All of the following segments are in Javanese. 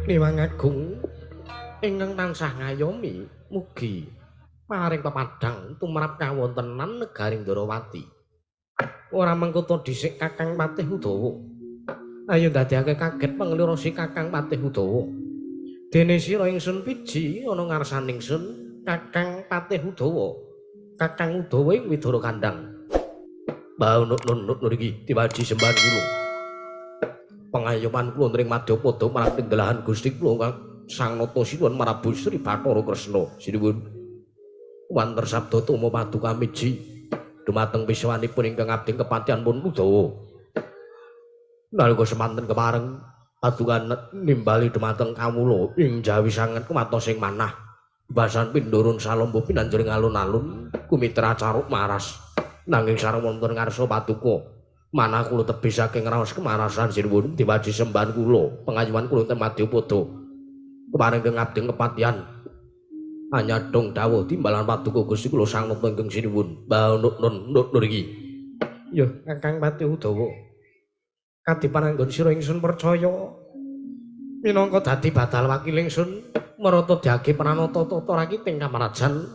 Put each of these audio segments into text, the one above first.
Niwang Agung ingkang tansah ngayomi mugi paring pepadang tumrap kawontenan negaring Ndarawati. Ora mengkoto dhisik Kakang Patih Udawa. Ayo ndadekake kaget panglira si Kakang Patih Udawa. Dene sira ingsun piji ana ngarsaning ingsun Kakang Patih Udawa. Kakang Udawa ing Widara Kandhang. Bau nuk iki diwaji sembahan kula. Pengayoman kula nring Madyapada marang delahan Gusti kula kang Sang Nata Sinuwun Prabu Sri Bathara Kresna. Sinuwun wanter sabda tuma paduka miji dumateng wiswanipun ingkang abdi kepatihan pun Udawa. Nalika semanten kemareng padukan nimbali dumateng kawula ing Jawi sanget kumatosing manah. Basan pindurun salombo pinanjering alun-alun kumitra caruk maras. Nanging sareng wonten ngarsa paduka manah kula tebih saking raos kemarasan sinuwun diwaji sembahan kula pengayuman kula ing Madyapada keparing ing abdi kepatihan anyadong dawuh timbalan paduka Gusti kula sang nata ingkang sinuwun nur iki ya Kakang Patih Udawa kadipan anggon sira ingsun percaya minangka dadi badal wakil ingsun marata diage pranata tata rakiting kamarajan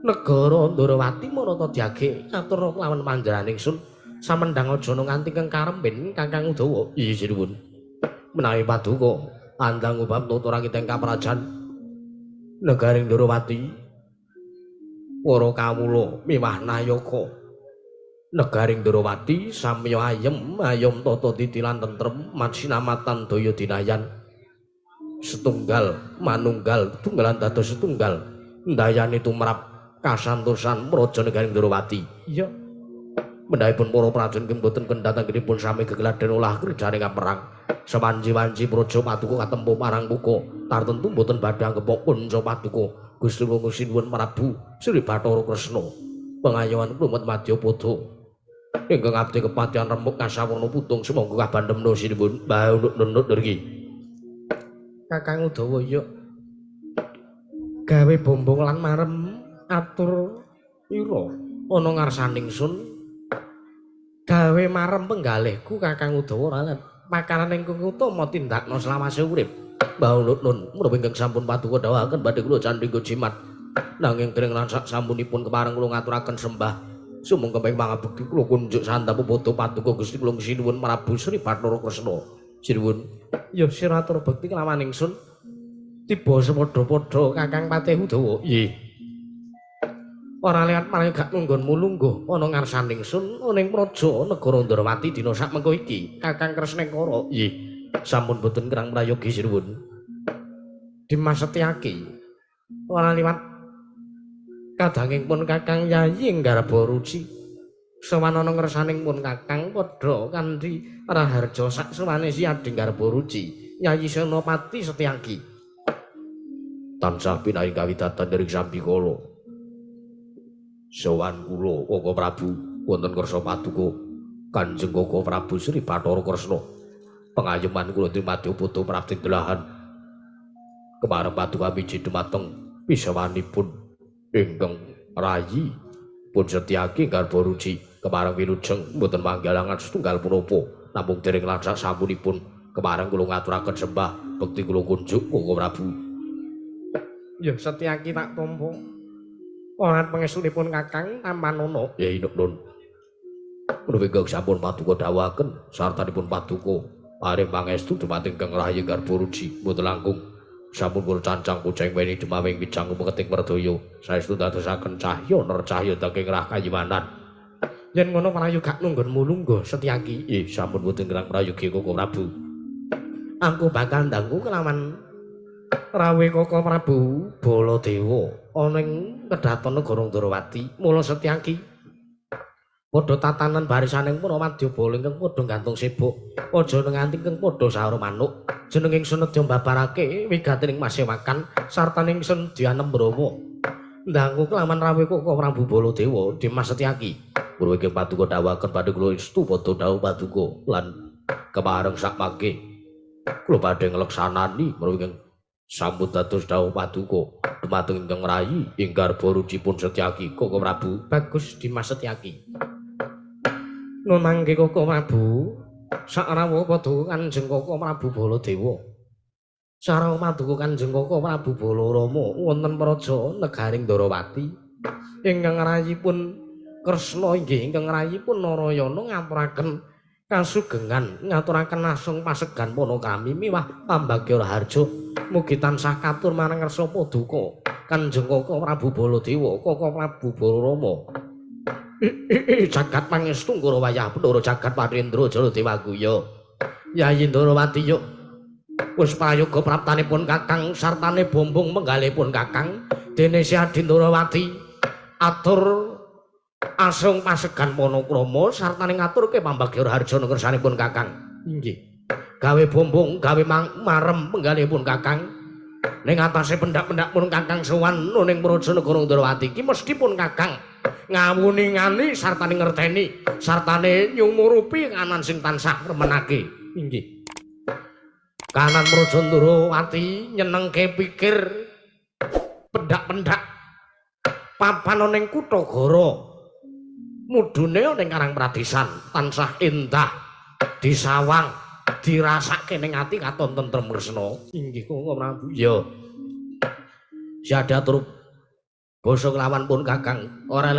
negara Ndarawati marata diage atur lawan panjenengan ingsun samendang aja nganti kang karempin Kakang Udawa. Iya sinuwun. Menawi paduka andang ubab tata rakiting kamarajan negaring Ndarawati para kawula miwah nayaka negaring Ndarawati samya ayem tata titilan tentrem matsinamatan daya dinayan setunggal manunggal tunggalan dados setunggal ndayani tumrap kasantosan praja negaring Ndarawati. Iya. Mendhaipun para prajurit ing boten kendhat anggenipun sami gegeladen olah kerjane kaperang. Sawanci-wanci praja paduka katempuh marang buka tartentu boten badhe anggepok punca paduka Gusti Rama Sinuwun Prabu Sri Bathara Kresna. Pengayoman klumet Madyapada ingkang abdi kepatihan rembug kasawarna putung sumangga kabandhemna sinuwun. Bau nur iki. Kakang Udawa ya gawe bombong lan marem atur pira ana ngarsaning sun gawe marem penggalihku Kakang Udawa lan makanan ingkang utama tindakna selawase urip. Bau nun menapa ingkang sampun paduka dawuhaken badhe kula candhingga jimat nanging dereng ransak sampunipun kepareng kula ngaturaken sembah sumangga ping pangabekti kula kunjuk santapu padha paduka Gusti kula sinuwun Prabu Sri Bathara Kresna. Sinuwun ya sira atur bekti kelawan ingsun tiba sepadha-padha Kakang Patih Udawa. Nggih. Ora liwat paling gak nunggonmu lungguh ana ngarsaning sun ning praja negara Ndarawati dina sak mengko iki Kakang Kresnekara. Nggih, sampun boten kirang prayogi sinuwun. Dimas Setyaki. Ora liwat kadangipun Kakang Yayi Nggarba Ruci. Sowan ana ngarsaning pun Kakang padha kanthi raharja sak suwane Si Adi Nggarba Ruci. Yayi Senopati Setyaki. Tansah pinaring kawitatan dari sambikala. Sowan kula Kaka Prabu wonten kersa paduka Kanjeng Kaka Prabu Sri Bathara Kresna. Pengayoman kula ing Madyapada prapti delahan kemareng paduka miji dumateng pisawanipun ingkang rayi pun Setyaki Nggarba Ruci kemareng wilujeng mboten manggalangan setunggal punapa namung dereng langsak sampunipun kemareng kula ngaturaken sembah bekti kula kunjuk Kaka Prabu. Ya Setyaki tak tampa ora pangestunipun Kakang Tamanana. Ya Nun. Menawi ingkang sampun paduka dawuhaken sartanipun paduka paring pangestu dumateng Kang Rayi Nggarba Ruci mboten langkung sampun kula cancang puceng weni dumawing wijang umeketing merdaya saestu dadosaken cahya ner cahya saking rah kayiwanan. Yen ngono prayu gak nunggonmu lungguh Setyaki. Sampun boten kirang prayogi Kaka Prabu. Aku bakal ndangku kelawan rawuh Kaka Prabu Baladewa ana ing kedhaton negara Ndarawati. Mula Setyaki padha tatanan barisaning para wadyabala ingkang padha gantung sibuk. Aja nganti ingkang padha saur manuk. Jeneng ingsun nedya mbabarake wigatining masewakan sartaning ingsun dianembrawa. Ndangku kelawan rawuh Kaka Prabu Baladewa Dimas Setyaki. Kula ingkang paduka dawuhaken badhe kula estu padha dawuh paduka lan kepareng sak mangke kula badhe ngleksanani menawi ingkang sampun dados dawuh paduka dumateng ingkang rayi Nggarba Ruci pun Setyaki Kaka Prabu. Bagus Dimas Setyaki. Nun mangke Kaka Prabu sak rawuh padha Kanjeng Kaka Prabu Baladewa Sareng paduka Kanjeng Koko Prabu Balarama wonten praja negaring Ndarawati ingkang rayipun Kresna inggih ingkang rayipun Narayana ngaturaken kasugengan ngaturaken asung pasegan Panakami miwah Pambagya Raharja mugi tansah katur marang ngarsa paduka Kanjeng Koko Prabu Baladewa Koko Prabu Balarama jagat pangestu ngoro wayah Bathara jagat Pandhendra Jaladewaguya Yayi Ndarawati yuk wis prayoga praptanipun Kakang sartane bombong menggalipun Kakang dene Si Adi Ndarawati atur asung pasegan Panakrama sartane ngaturke Pambagya Raharja ngersanipun Kakang inggih gawe bombong gawe marem menggalipun Kakang ning atase pendak-pendak pun Kakang sowan ning Praja Negara Ndarawati iki mesti pun Kakang ngawuni-ngani sartane ngerteni sartane nyumurupi kanan sing tansah remenake inggih kanan Praja Ndarawati nyenengke pikir pendak-pendak papan ning Kutagara mudune ning Karang Pradesan tansah endah disawang dirasake ning ati katon tentrem Kresna inggih Koko Prabu ya syadatur basa kelawan pun Kakang ora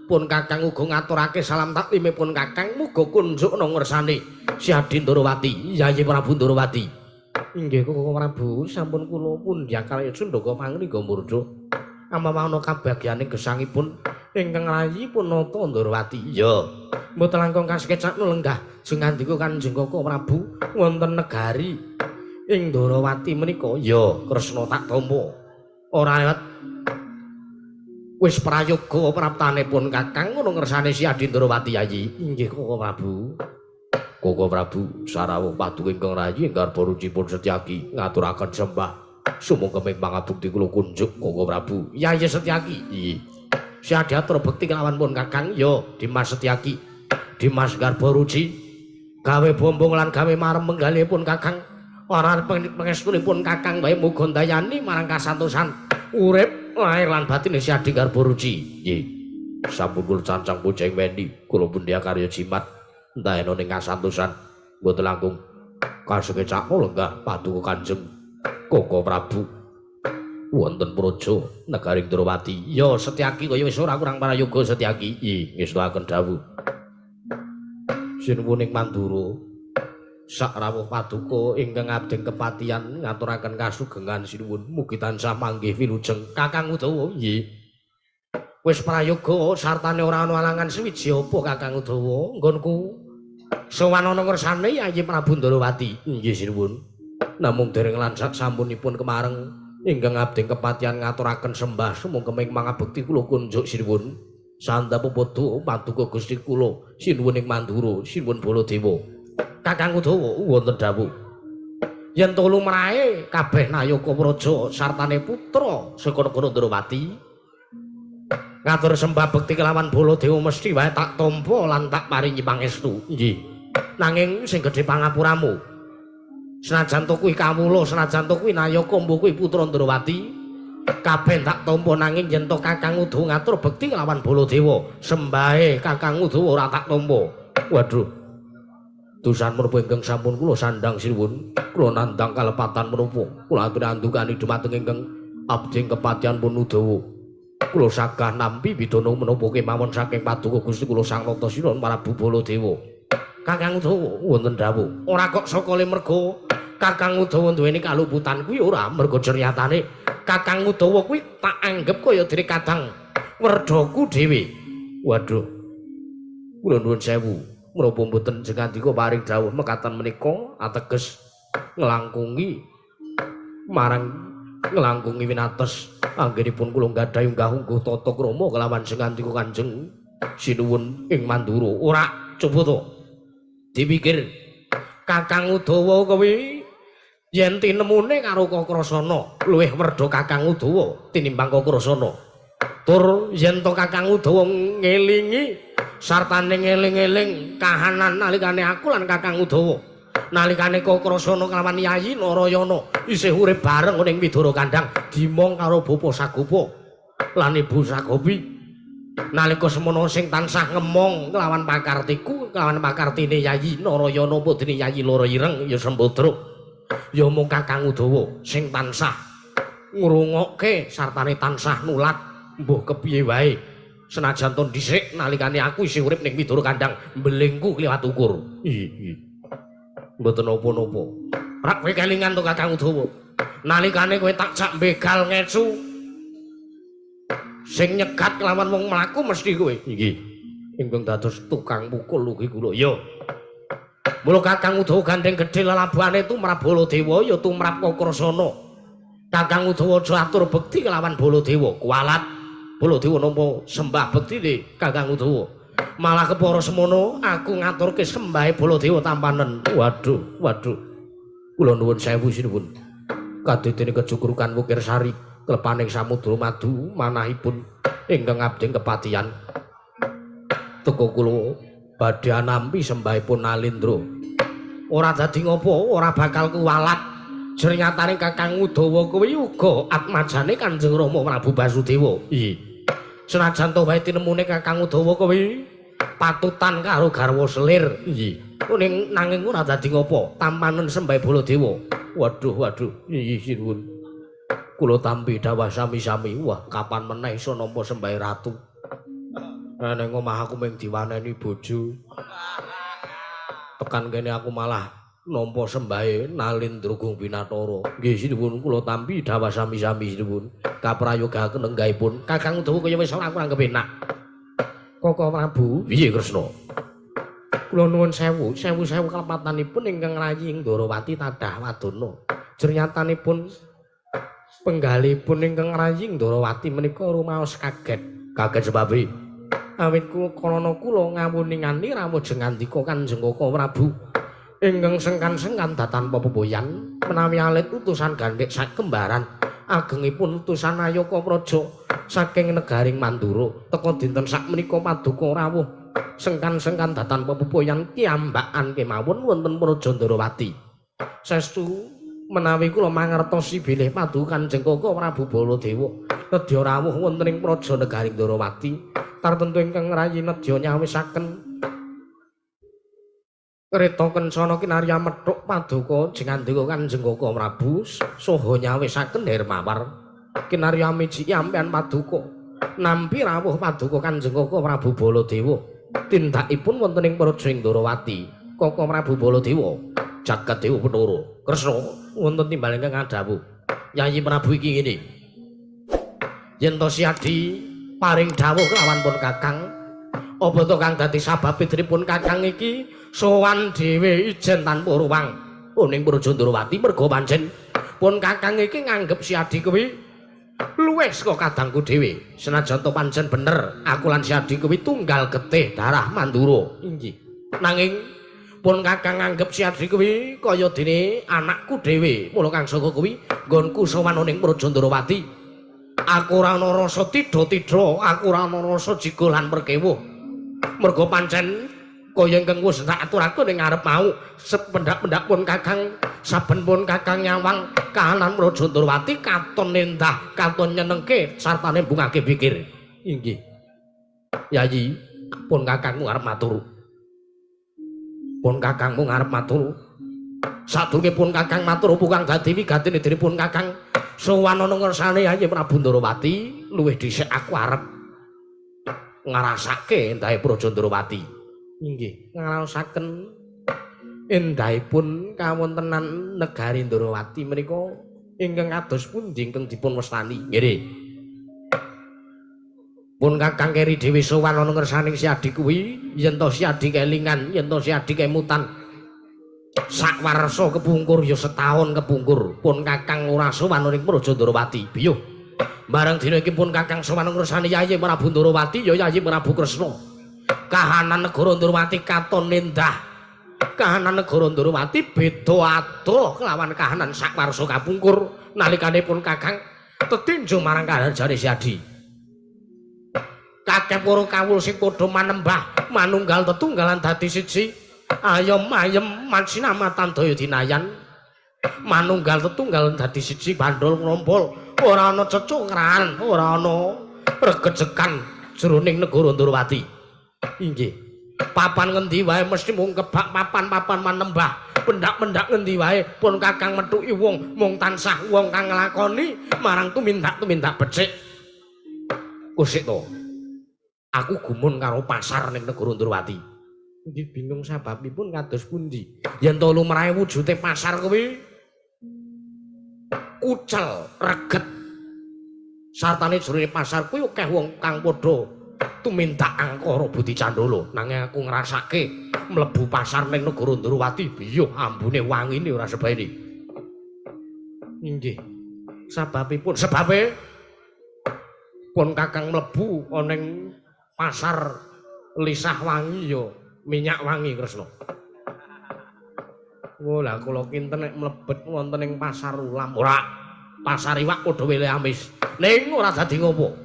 pun Kakang uga ngaturake salam taklimipun Kakang muga kunjuk nang ngersane Si Adi Ndarawati Yayi Prabu Ndarawati inggih Koko Prabu sampun kula pundhak kalih Sundaka pangriga murda amamana kabagyaning gesangipun ingkang rayipun nata Ndarawati ya mboten langkung kasekecak lenggah singandika Kanjeng Koko Prabu wonten negari ing Ndarawati menika ya Kresna tak tampa ora lewat wis prayoga praptanipun Kakang ngono ngersane Si Adi Ndarawati Yayi inggih Koko Prabu Koko Prabu sarawuh paduka ingkang rayi garba rucipun Setyaki ngaturaken sembah sumangga ming pangabukti kula kunjuk Koko Prabu Yayi Setyaki nggih Si Adi atur bekti kelawan pun Kakang ya Dimas Setyaki Dimas garba ruci gawe bombong lan gawe marem menggalipun Kakang ora pangestunipun Kakang wae muga ndayani marang kasantosan urip lahir lan batin Si Adi garba ruci nggih sampun kula cancang pucing wendi kula pundhak karya jimat entah eno ning kasantosan mboten langkung kasekecak lenggah paduka Kanjeng Koko Prabu wonten praja negaring Ndarawati ya Setyaki kaya wis ora kurang parayoga Setyaki ngestuaken dawuh sinuwuning Mandura sak rawuh paduka ingkang abding kepatihan ngaturaken kasugengan sinuwun mugi tansah manggih wilujeng Kakang Udawa nggih wis prayoga sartane ora ana alangan swiji apa Kakang Udawa nggonku sowan ana ngersane Yayi Prabu Ndarawati nggih sinuwun namung dereng lansat sampunipun kemareng ingkang abding kepatihan ngaturaken sembah sumangga ming mangabekti kula kunjuk sinuwun sanda pepodo paduka Gusti kula sinuwun ing Mandura sinuwun Baladewa Kakang Udawa wonten dawuh yen to lumrahe kabeh nayaka praja sartane putra saka negara Ndarawati ngatur sembah bekti kelawan Baladewa mesti wae tak tampa lan tak paringi pangestu nggih nanging sing gedhe pangapuramu senajan to kuwi kawula senajan to kuwi nayaka mbuh kuwi putra Ndarawati kabeh tak tampa nanging yen to Kakang Udawa ngatur bekti kelawan Baladewa sembahe Kakang Udawa ora tak tampa waduh tusan menapa ingkang sampun kula sandhang sinuwun kula nandhang kalepatan menapa kula aturi andukani dumateng ingkang abding kepatihan pun Udawa kula sagah nampi bidana menapa kemawon saking paduka Gusti kula Sang Natasira Prabu Baladewa Kakang Udawa wonten dawuh ora kok saka merga Kakang Udawa duweni kaluputan kuwi ora merga ceritane Kakang Udawa kuwi tak anggap kaya dene kadang werdaku dhewe waduh kula nuwun sewu menapa mboten jengandika paring dawuh mekaten menika ateges nglangkungi marang nglangkungi winates anggenipun kula gadhahi unggah-ungguh tata krama kelawan jengandika Kanjeng sinuwun ing Mandura ora coba to dipikir Kakang Udawa kuwi yen tinemune karo Kakrasana luwih werda Kakang Udawa tinimbang Kakrasana tur yen to Kakang Udawa ngelingi sartane ngeling-eling kahanan nalikane aku lan Kakang Udawa nalikane Kakrasana kelawan Yayi Narayana isih urip bareng ning Widara Kandhang dimong karo Bapa Sagopa lan Ibu Sagopi nalika semono sing tansah ngemong kelawan pakartiku kelawan pakartine Yayi Narayana putrine Yayi Loro Ireng ya Sembadra ya mung Kakang Udawa sing tansah ngrungokke sartane tansah nulak mbuh kepiye wae senajan ton dhisik nalikane aku isih urip ning Widara Kandhang mbelingku kliwat ukur. Mboten napa-napa. Rak kowe kelingan to Kakang Udawa. Nalikane kowe tak jak begal ngecu sing nyegat kelawan wong mlaku mesti kowe. Nggih. Ingkang dados tukang mukul ugi kula. Ya. Mula Kakang Udawa gandeng gedhe lelabuhane tumrap Baladewa ya tumrap Kakrasana. Kakang Udawa aja atur bekti kelawan Baladewa. Kualat Baladewa nampa sembah bektine Kakang Udawa. Malah kepara semono aku ngaturke sembahe Baladewa tampanen. Waduh. Kula nuwun sewu sinuwun. Kadhetene kejugrukan Wukir Sari klepaning Samudra Madu manahipun ingkang abdi kepatihan. Teka kula badhe nampi sembahipun Nalindra. Ora dadi ngopo, ora bakal kuwalat. Jernyatanning Kakang Udawa kuwi uga atmajane Kanjeng Rama Prabu Basudewa. Iya. Senajan to wae tinemune Kakang Udawa kuwi patutan karo garwa selir. Iya. Nanging ora dadi ngopo, tampanen sembah Baladewa. Waduh. Iya sinuwun. Kula tampi dawah sami-sami. Wah, kapan meneh iso nampa sembah ratu. Ning omah aku mung diwaneni bojo. Tekan kene aku malah nampa sembahe Nalindra Gung Binatara. Nggih sinuwun kula tampi dawah sami-sami sinuwun. Kaprayogaken enggahipun Kakang Udawa kaya wis ora kurang kepenak. Koko Prabu, piye Kresna? Kula nuwun sewu kalepatanipun ingkang rayi Ndarawati tadah wadana. Jernyatanipun penggalipun ingkang rayi Ndarawati menika rumaos kaget. Kaget sebabe awit krana kula ngawuningani rawuh ngandika Kanjeng Koko Prabu ingkang sengkan-sengkan datanpa pepoyan menawi alit utusan gandhek sak kembaran agengipun utusan Ayaka Praja saking negaring Mandura teka dinten sak menika paduka rawuh sengkan-sengkan datanpa pepoyan kiambakan kemawon wonten Praja Ndarawati. Saestu menawi kula mangertosi bilih paduka Kanjeng Koko Prabu Baladewa nedya rawuh wonten ing Praja Negaring Ndarawati tartentu ingkang rayi nedya nyawisaken Kreta Kencana kinarya methuk paduka jengandika Kanjeng Koko Prabu saha nyawisaken Hermawar kinarya miji ampean paduka nampi rawuh paduka Kanjeng Koko Prabu Baladewa tindakipun wonten ing Praja Ndarawati. Koko Prabu Baladewa jagat Dewa Bathara Kresna wonten timbal ingkang dawuh Yayi Prabu iki ngene yen to siadi paring dawuh kelawan pun Kakang apa to kang dadi sabab pun Kakang iki sowan dhewe ijen tanpa ruwang ning Praja Ndarawati merga pancen pun Kakang iki nganggep siadi kuwi luwih saka kadangku dhewe senajan to pancen bener aku lan siadi kuwi tunggal getih darah Mandura. Inggih nanging pun Kakang nganggep siadi kuwi kaya dene anakku dhewe mula kang saka kuwi nggonku sowan ning Praja Ndarawati aku ora ana rasa tidha-tidha aku ora ana rasa jigo lan perkewuh merga pancen kaya ingkang wis tak aturaken ning ngarep mau sependak-pendak pun Kakang saben pun Kakang nyawang kahanan Praja Ndarawati katon endah katon nyenengke sartane bungake pikir. Inggih Yayi pun Kakangmu arep matur pun Kakangmu ngarep matur sadurunge pun Kakang matur upang dadi wigatine pun Kakang sowan ana ngersane Yayi Prabu Ndarawati luwih dhisik aku arep ngrasake endahe Praja Ndarawati. Inggih ngraosaken endahipun kawontenan negari Ndarawati menika ingkang kados pundi ingkang dipun wastani. Nggih pun Kakang keri dhewe sowan ana ngersaning siadi kuwi yen to siadi kelingan yen to siadi kemutan sakwarsa kepungkur ya setahun kepungkur pun Kakang ora sowan ning Praja Ndarawati. Biyuh bareng dina iki pun Kakang sowan ngersani Yayi Prabu Ndarawati ya Yayi Prabu Kresna. Kahanan negara Ndarawati katon endah. Kahanan negara Ndarawati beda adoh kelawan kahanan sakwarsa kapungkur nalikane pun Kakang tetinju marang kahanjane siadi. Kakeh para kawul sing padha manembah manunggal tetunggalan dadi siji. Ayem mansinamatan daya dinayan manunggal tetunggal dadi siji bandol ngompol ora ana cecungrahan ora ana regejekan jroning negara Ndarawati. Inggih papan ngendi wae mesti mung kebak papan-papan manembah pendak-pendak ngendi wae pun Kakang methuki wong mung tansah wong kang nglakoni marang tumindak becik. Kusik to. Aku gumun karo pasar ning negara Ndrawati. Iki bingung sababipun kados pundi. Yen to lumrahe wujude pasar kuwi kucel, reget. Sartane jroning pasar kuwi akeh wong kang padha tumindak angkara Budi Candala. Nanging aku ngrasake mlebu pasar ning negara Ndrawati biyo ambune wangine ora sebaene. Inggih. Sebabe pun Kakang mlebu ana ing pasar lisah wangi ya minyak wangi Kresna. Oh lah kula kinten nek mlebet wonten ing pasar ulam ora pasar iwak padha wele amis. Ning ora dadi ngopo.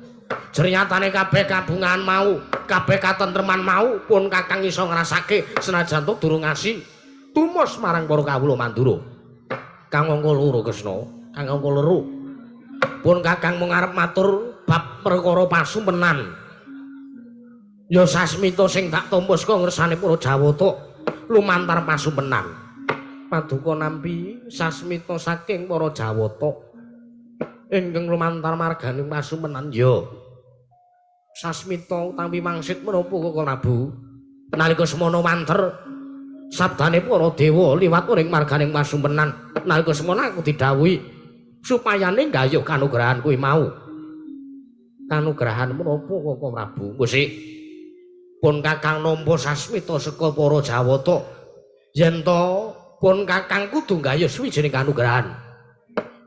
Jeriatane kabeh kabungan mau, kabeh katentreman mau pun Kakang iso ngrasake senajan to durung ngasih tumus marang para kawula Mandura. Kang angka loro Kresna, kang angka loro. Pun Kakang mung arep matur bab perkara pasumpenan. Ya sasmita sing tak tampa saka ngersane para Jawata lumantar pasumpenan. Paduka nampi sasmita saking para Jawata ingkang lumantar marganing pasumpenan ya. Sasmita utawi mangsit menapa Kakang Prabu? Nalika semana manter sabdane para dewa liwat ing marganing pasumpenan. Nalika semana aku didhawuhi supayane nggayuh kanugrahan kuwi mau. Kanugrahan menapa Kakang Prabu? Gusik pun Kakang nampa sasmita saka para Jawata yen to pun Kakang kudu nggayuh sawijining kanugrahan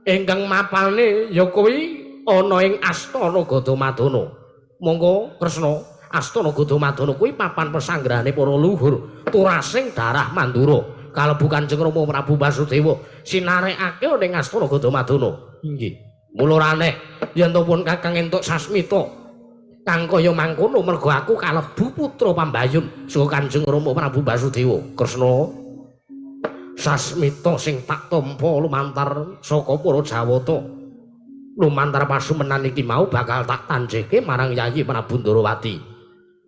ingkang mapane ya kuwi ana ing Astana Gadamadana. Monggo Kresna, Astana Gadamadana kuwi papan pesanggrahane para luhur turasing darah Mandura kalebu Kanjeng Rama Prabu Basudewa sinarekake ning Astana Gadamadana. Inggih. Mula aneh yen to pun Kakang entuk sasmita kang kaya mangkono merga aku kalebu putra pambayun saka Kanjeng Rama Prabu Basudewa. Kresna, sasmita sing tak tampa lumantar saka para Jawata lumantar pasumenan iki mau bakal tak tanjihke marang Yayi Prabu Ndrawati.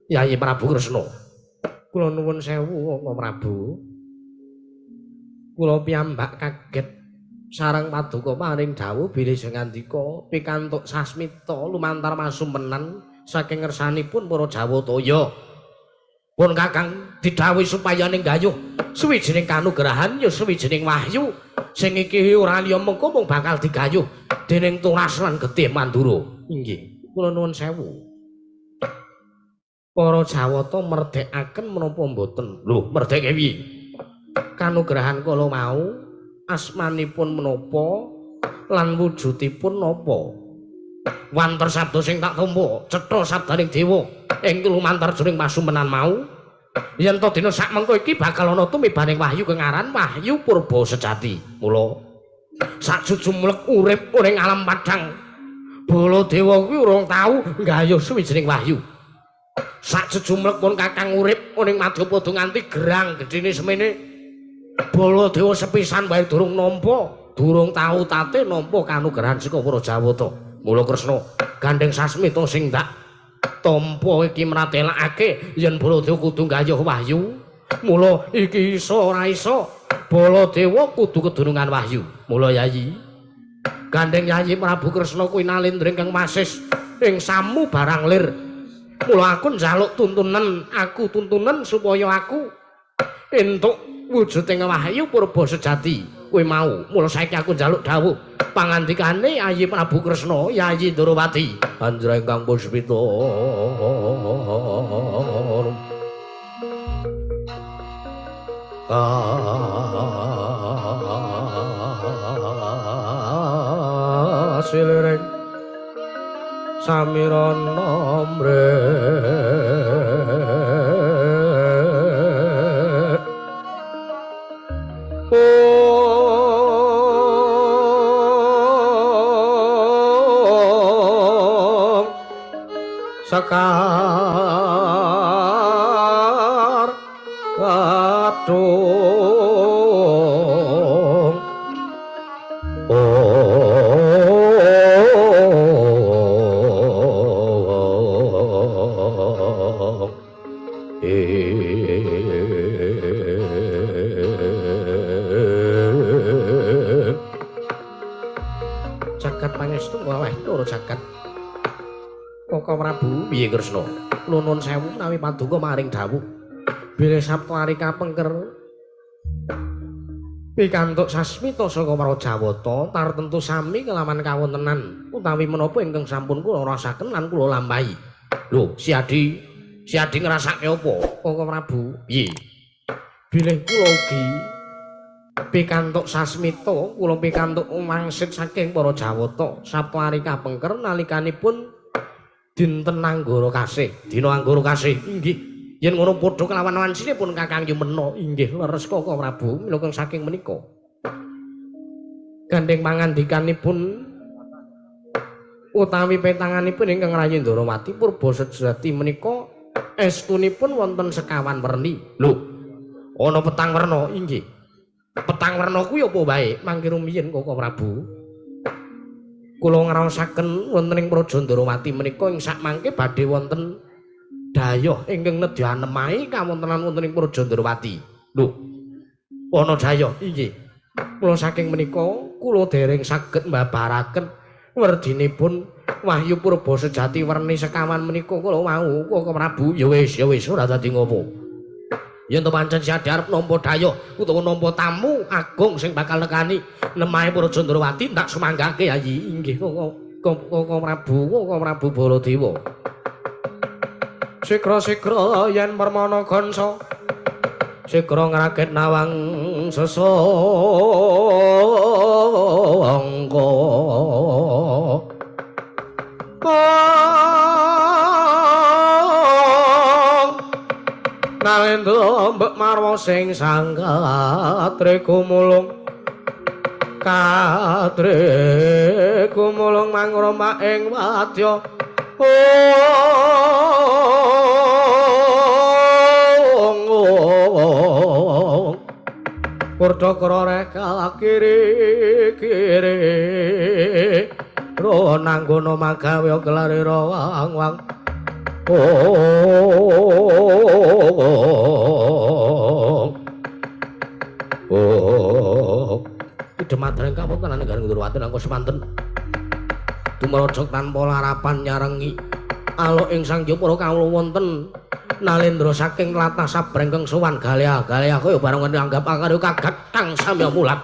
Yayi Prabu Kresna, kula nuwun sewu Kakang Prabu. Kula piyambak kaget sareng paduka paring dawuh bilih ngandika pikantuk sasmita lumantar pasumpenan saking ngersanipun para Jawata. Ya pun Kakang didhawuhi supaya ninggayuh suwijining kanugrahan ya suwijining wahyu sing iki ora liya mengko mung bakal digayuh dening Turas lan Getih Mandura. Inggih, kula nuwun sewu. Para Jawata merdekaken menapa mboten? Lho, merdeke piye? Kanugrahan kala mau asmanipun menapa lan wujudipun napa? Wanter sabda sing tak tampa cetha sabdaning dewa ing lumantar jroning pasumpenan mau yen to dina sak mengko iki bakal ana tumibaning wahyu kang aran wahyu purba sejati. Mula sak jujumlek urip ning alam padhang Baladewa kuwi urung tau nggayuh suwijining wahyu. Sak jujumlek pun Kakang urip ning Madyapada nganti gerang gedhene semene Baladewa sepisan wae durung nampa, durung tau tate nampa kanugrahan saka para Jawata. Mula Kresna gandeng sasmita sing tak tampa iki mratelakake yen Baladewa kudu nggayuh wahyu. Mula iki iso ora iso Baladewa kudu kedunungan wahyu. Mula Yayi gandeng Yayi Prabu Kresna kuwi nalindring kang masis ing samu barang lir. Mula aku njaluk tuntunan, aku tuntunan supaya aku entuk wujuding wahyu purba sejati kuwi mau. Mula saiki aku njaluk dawuh pangandikane Yayi Prabu Kresna, Yayi Ndrawati. Anjra ingkang puspita. Silering samirana mre sekar kadung setunggal wae loro jagat. Koko Prabu piye Kresna? Kula nuwun sewu menawi paduka maring dawuh. Bilih Sabtu ari kapengker pikantuk sasmita saka Prajawata tartentu sami kelawan kawontenan utawi menapa ingkang sampun kula rasaken lan kula lampahi. Lho, si Adi ngrasake apa? Koko Prabu piye? Bilih kula ugi pikantuk sasmita kula pikantuk wangsit saking Prajawata Sabtu ari kapengker nalikanipun dinten Anggara Kasih, dina Anggara Kasih. Inggih. Yen ngono padha kelawan wansinipun Kakang Yumena. Inggih, leres Koko Prabu, minangka saking menika. Gandeng pangandikanipun utawi petanganipun ingkang Rayi Ndarawati purba sejati menika estunipun wonten sekawan werni. Lho, ana petang werna. Inggih. Petang werna kuwi apa wae? Mangke rumiyin Koko Prabu. Kula ngraosaken wonten ing Praja Ndarawati menika ing sakmangke badhe wonten dhayoh ingkang nedya nemahi kawontenan wonten ing Praja Ndarawati. Lho, ana dhayoh inggih. Mula saking menika kula dereng saged mbabaraken werdinipun Wahyu Purba Sejati werni sekawan menika kula wau Koko Prabu. Ya wis ora dadi ngopo. Yen to pancen si Adi arep nampa dhayoh utawa nampa tamu agung sing bakal nekani nemahe Praja Ndarawati tak sumanggake ayi. Inggih Koko Prabu Baladewa. Sigra-sigra yen permana kansa sigra ngrakit nawang sesangka. Nalendra mbek marwa sing sangkatre kumulung mangroma ing wadya Purdakara reka kiri ro nanggono magawe kelare wang Demadreng kapunten negara Ndarawati nangka semanten tumrajak tanpa larapan nyarengi alok ing Sang Jayapura kawula wonten Nalendra saking tlatah sabrengkeng sowan Galya kaya bareng anggap akarya kagat kang samya mulat.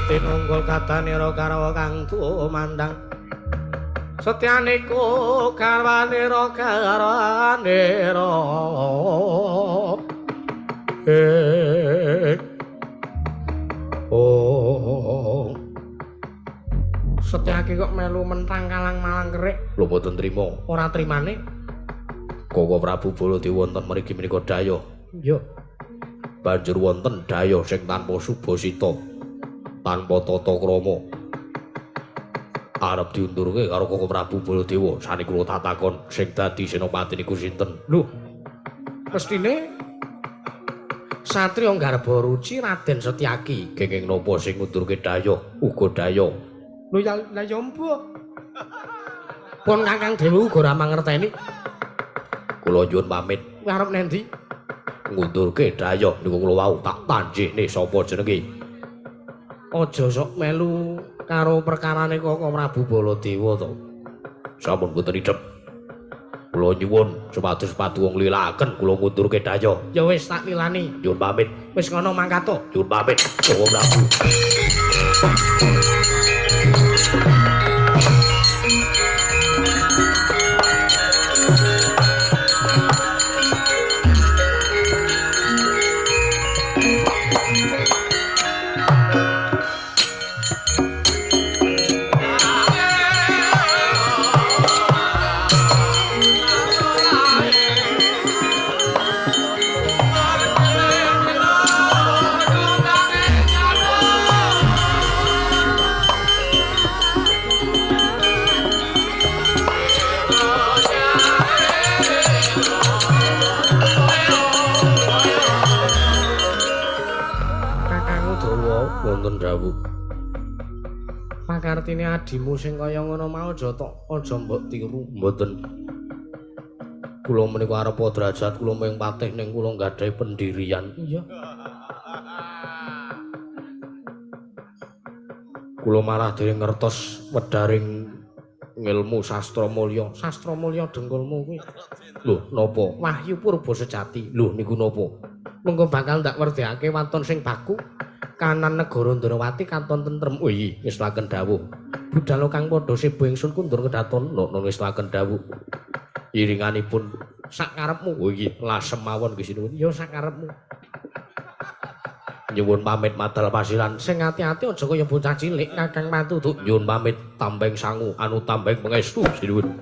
Tinunggul katanira karo kang tumandang setyaniko karwanira Setyaki kok melu mentang kalang malang kerik lho mboten trima ora trimane Koko Prabu Baladewa wonten mriki menika dhayoh iya banjur wonten dhayoh sing tanpa subasita tanpa tata krama arep diundurke karo Koko Prabu Baladewa saniki kula tatakon sing dadi senopati niku sinten lho mestine Satriya Garba Ruci Raden Setyaki kenging napa sing ngundurke dhayoh uga dhayoh lho ya mbok Pun Kakang Dewa uga ora mangerteni. Kula nyuwun pamit. Arep nendi? Ngundurke dayoh niku kula wau tak tanjihne sapa jenenge. Aja sok melu karo perkarane Koko Prabu Baladewa to. Sampun mboten idep. Kula nyuwun supados paduka nglilaken kula ngundurke dayoh. Ya wis tak lilani. Nyuwun pamit. Wis ngono mangkat to. Nyuwun pamit. Koko Prabu. Wonten dawuh. Pakartine adimu sing kaya ngono mau aja mbok tiru. Mboten. Kula menika arepa derajat kula mung patih ning kula nggadahi pendirian. Iya. Kula malah dhewe ngertos wedaring ngilmu sastra mulya. Sastra mulya dengkulmu kuwi. Lho, napa? Wahyu purba sejati. Lho, niku napa? Mengko bakal ndak werdekake waton sing baku. Kanan negara Ndrawati katon tentrem. Oh iya, wis laken dawuh. Budal kang padha sibu ingsun kundur kedaton. Nun wis laken dawuh. Iringanipun sak karepmu. Oh iya, lasem mawon Gusti nuwun. Ya sak karepmu. Nyuwun pamit madal pasiran. Sing ati-ati aja kaya bocah cilik Kakang Patuduk. Nyuwun pamit tambeng sangu anu tambeng pangestu Gusti nuwun.